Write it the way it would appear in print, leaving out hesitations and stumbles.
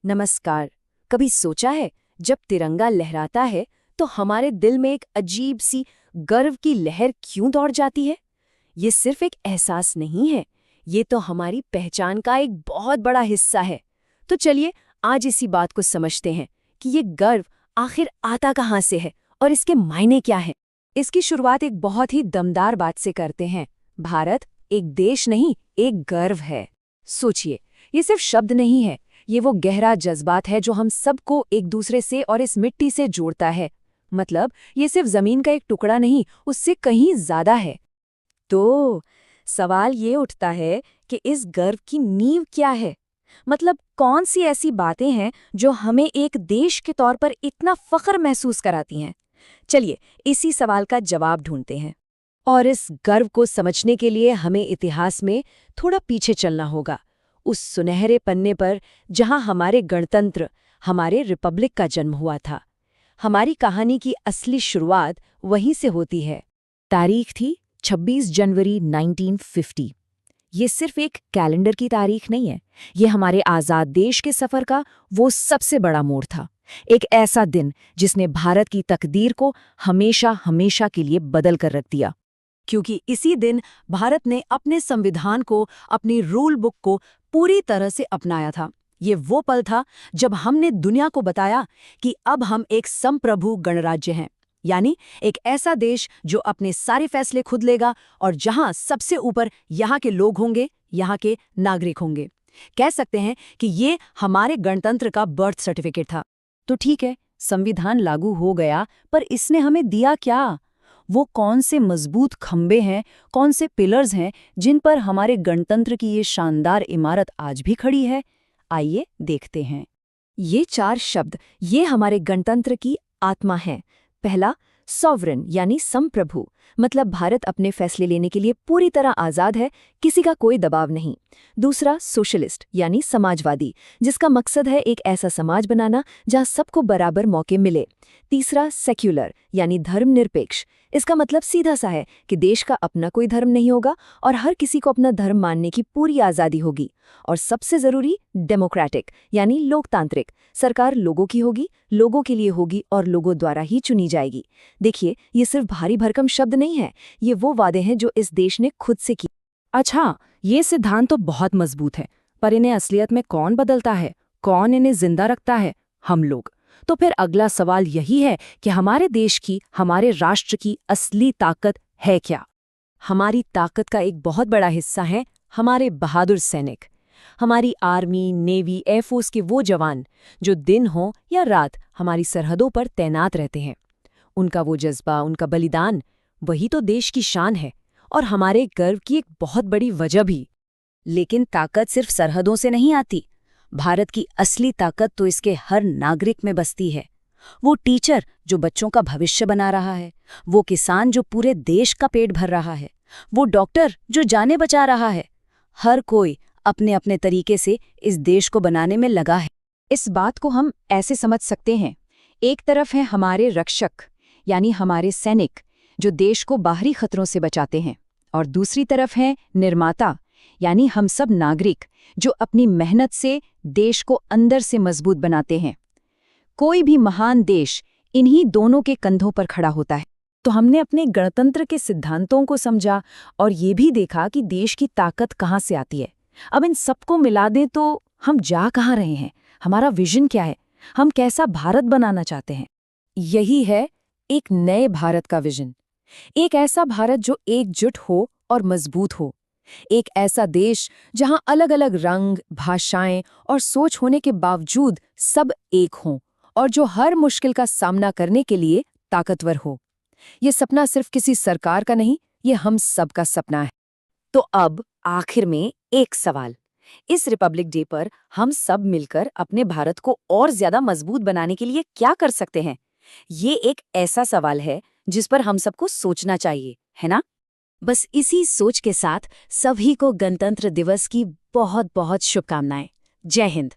नमस्कार। कभी सोचा है जब तिरंगा लहराता है तो हमारे दिल में एक अजीब सी गर्व की लहर क्यों दौड़ जाती है? ये सिर्फ एक एहसास नहीं है, ये तो हमारी पहचान का एक बहुत बड़ा हिस्सा है। तो चलिए आज इसी बात को समझते हैं कि ये गर्व आखिर आता कहाँ से है और इसके मायने क्या हैं। इसकी शुरुआत एक बहुत ही दमदार बात से करते हैं। भारत एक देश नहीं, एक गर्व है। सोचिए, ये सिर्फ शब्द नहीं है, ये वो गहरा जज्बात है जो हम सबको एक दूसरे से और इस मिट्टी से जोड़ता है। मतलब ये सिर्फ जमीन का एक टुकड़ा नहीं, उससे कहीं ज्यादा है। तो सवाल ये उठता है कि इस गर्व की नींव क्या है? मतलब कौन सी ऐसी बातें हैं जो हमें एक देश के तौर पर इतना फख्र महसूस कराती हैं? चलिए इसी सवाल का जवाब ढूंढते हैं। और इस गर्व को समझने के लिए हमें इतिहास में थोड़ा पीछे चलना होगा, उस सुनहरे पन्ने पर जहां हमारे गणतंत्र, हमारे रिपब्लिक का जन्म हुआ था। हमारी कहानी की असली शुरुआत वहीं से होती है। तारीख थी 26 जनवरी 1950। ये सिर्फ एक कैलेंडर की तारीख नहीं है, ये हमारे आज़ाद देश के सफ़र का वो सबसे बड़ा मोड़ था। एक ऐसा दिन जिसने भारत की तकदीर को हमेशा हमेशा के लिए बदल कर रख दिया। क्योंकि इसी दिन भारत ने अपने संविधान को, अपनी रूल बुक को पूरी तरह से अपनाया था। ये वो पल था जब हमने दुनिया को बताया कि अब हम एक संप्रभु गणराज्य हैं, यानी एक ऐसा देश जो अपने सारे फैसले खुद लेगा और जहां सबसे ऊपर यहाँ के लोग होंगे, यहाँ के नागरिक होंगे। कह सकते हैं कि ये हमारे गणतंत्र का बर्थ सर्टिफिकेट था। तो ठीक है, संविधान लागू हो गया, पर इसने हमें दिया क्या? वो कौन से मजबूत खंबे हैं, कौन से पिलर्स हैं जिन पर हमारे गणतंत्र की ये शानदार इमारत आज भी खड़ी है? आइए देखते हैं। ये 4 शब्द, ये हमारे गणतंत्र की आत्मा हैं। पहला, सॉवरेन यानी संप्रभु, मतलब भारत अपने फैसले लेने के लिए पूरी तरह आज़ाद है, किसी का कोई दबाव नहीं। दूसरा, सोशलिस्ट यानी समाजवादी, जिसका मकसद है एक ऐसा समाज बनाना जहां सबको बराबर मौके मिले। तीसरा, सेक्युलर यानी धर्मनिरपेक्ष। इसका मतलब सीधा सा है कि देश का अपना कोई धर्म नहीं होगा और हर किसी को अपना धर्म मानने की पूरी आज़ादी होगी। और सबसे ज़रूरी, डेमोक्रेटिक यानी लोकतांत्रिक। सरकार लोगों की होगी, लोगों के लिए होगी और लोगों द्वारा ही चुनी जाएगी। देखिए, ये सिर्फ भारी भरकम शब्द नहीं है, ये वो वादे हैं जो इस देश ने खुद से किए। अच्छा, ये सिद्धांत तो बहुत मजबूत है, पर इन्हें असलियत में कौन बदलता है? कौन इन्हें जिंदा रखता है? हम लोग। तो फिर अगला सवाल यही है कि हमारे देश की, हमारे राष्ट्र की असली ताकत है क्या? हमारी ताकत का एक बहुत बड़ा हिस्सा है हमारे बहादुर सैनिक, हमारी आर्मी, नेवी, एयरफोर्स के वो जवान जो दिन हो या रात हमारी सरहदों पर तैनात रहते हैं। उनका वो जज्बा, उनका बलिदान, वही तो देश की शान है और हमारे गर्व की एक बहुत बड़ी वजह भी। लेकिन ताकत सिर्फ सरहदों से नहीं आती। भारत की असली ताकत तो इसके हर नागरिक में बसती है। वो टीचर जो बच्चों का भविष्य बना रहा है, वो किसान जो पूरे देश का पेट भर रहा है, वो डॉक्टर जो जानें बचा रहा है। हर कोई अपने अपने तरीके से इस देश को बनाने में लगा है। इस बात को हम ऐसे समझ सकते हैं, एक तरफ है हमारे रक्षक यानी हमारे सैनिक जो देश को बाहरी खतरों से बचाते हैं, और दूसरी तरफ है निर्माता यानी हम सब नागरिक जो अपनी मेहनत से देश को अंदर से मजबूत बनाते हैं। कोई भी महान देश इन्हीं दोनों के कंधों पर खड़ा होता है। तो हमने अपने गणतंत्र के सिद्धांतों को समझा और ये भी देखा कि देश की ताकत कहाँ से आती है। अब इन सबको मिला दें तो हम जा कहाँ रहे हैं? हमारा विजन क्या है? हम कैसा भारत बनाना चाहते हैं? यही है एक नए भारत का विजन। एक ऐसा भारत जो एकजुट हो और मजबूत हो। एक ऐसा देश जहां अलग अलग रंग, भाषाएं और सोच होने के बावजूद सब एक हों और जो हर मुश्किल का सामना करने के लिए ताकतवर हो। ये सपना सिर्फ किसी सरकार का नहीं, ये हम सब का सपना है। तो अब आखिर में एक सवाल, इस रिपब्लिक डे पर हम सब मिलकर अपने भारत को और ज्यादा मजबूत बनाने के लिए क्या कर सकते हैं? ये एक ऐसा सवाल है जिस पर हम सबको सोचना चाहिए, है ना? बस इसी सोच के साथ सभी को गणतंत्र दिवस की बहुत बहुत शुभकामनाएं। जय हिंद।